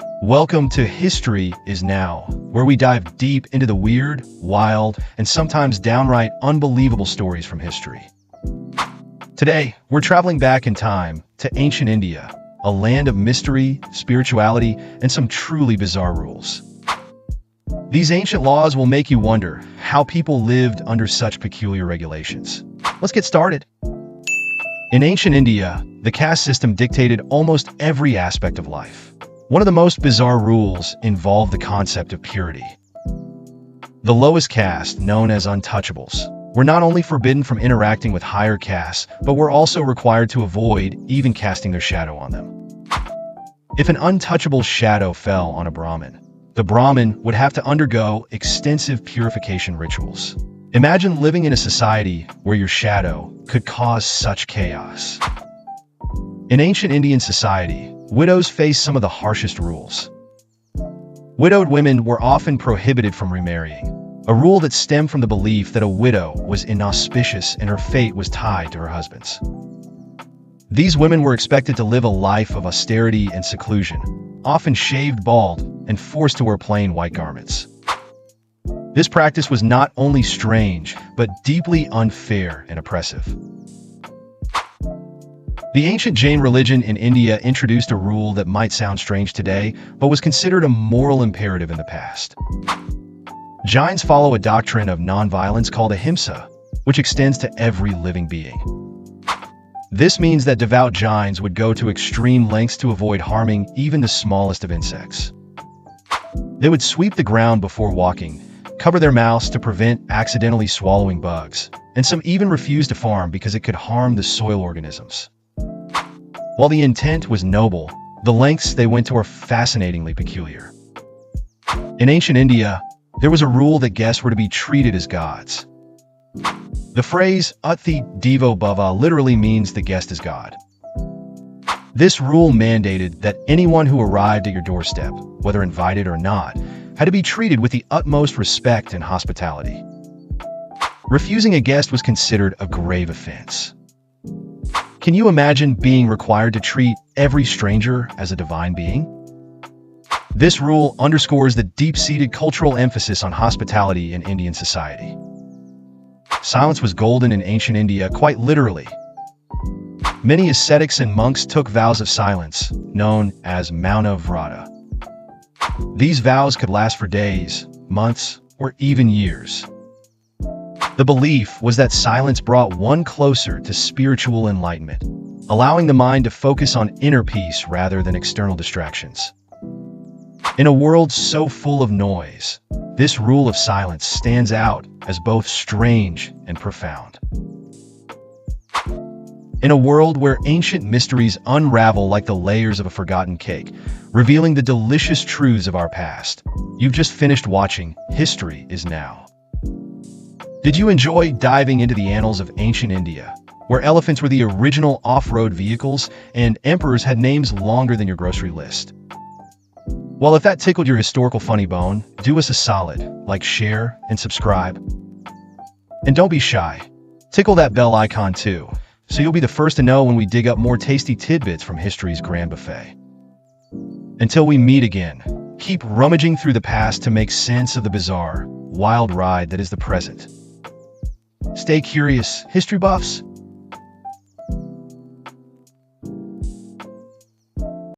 Welcome to History is Now, where we dive deep into the weird, wild, and sometimes downright unbelievable stories from history. Today, we're traveling back in time to ancient India, a land of mystery, spirituality, and some truly bizarre rules. These ancient laws will make you wonder how people lived under such peculiar regulations. Let's get started. In ancient India, the caste system dictated almost every aspect of life. One of the most bizarre rules involved the concept of purity. The lowest caste, known as untouchables, were not only forbidden from interacting with higher castes, but were also required to avoid even casting their shadow on them. If an untouchable shadow fell on a Brahmin, the Brahmin would have to undergo extensive purification rituals. Imagine living in a society where your shadow could cause such chaos. In ancient Indian society, widows faced some of the harshest rules. Widowed women were often prohibited from remarrying, a rule that stemmed from the belief that a widow was inauspicious and her fate was tied to her husband's. These women were expected to live a life of austerity and seclusion, often shaved bald and forced to wear plain white garments. This practice was not only strange, but deeply unfair and oppressive. The ancient Jain religion in India introduced a rule that might sound strange today, but was considered a moral imperative in the past. Jains follow a doctrine of nonviolence called ahimsa, which extends to every living being. This means that devout Jains would go to extreme lengths to avoid harming even the smallest of insects. They would sweep the ground before walking, cover their mouths to prevent accidentally swallowing bugs, and some even refused to farm because it could harm the soil organisms. While the intent was noble, the lengths they went to were fascinatingly peculiar. In ancient India, there was a rule that guests were to be treated as gods. The phrase Atithi Devo Bhava literally means the guest is God. This rule mandated that anyone who arrived at your doorstep, whether invited or not, had to be treated with the utmost respect and hospitality. Refusing a guest was considered a grave offense. Can you imagine being required to treat every stranger as a divine being? This rule underscores the deep-seated cultural emphasis on hospitality in Indian society. Silence was golden in ancient India, quite literally. Many ascetics and monks took vows of silence, known as Mauna Vrata. These vows could last for days, months, or even years. The belief was that silence brought one closer to spiritual enlightenment, allowing the mind to focus on inner peace rather than external distractions. In a world so full of noise, this rule of silence stands out as both strange and profound. In a world where ancient mysteries unravel like the layers of a forgotten cake, revealing the delicious truths of our past, you've just finished watching History is Now. Did you enjoy diving into the annals of ancient India, where elephants were the original off-road vehicles and emperors had names longer than your grocery list? Well, if that tickled your historical funny bone, do us a solid, like, share, and subscribe. And don't be shy. Tickle that bell icon too, so you'll be the first to know when we dig up more tasty tidbits from history's grand buffet. Until we meet again, keep rummaging through the past to make sense of the bizarre, wild ride that is the present. Stay curious, history buffs.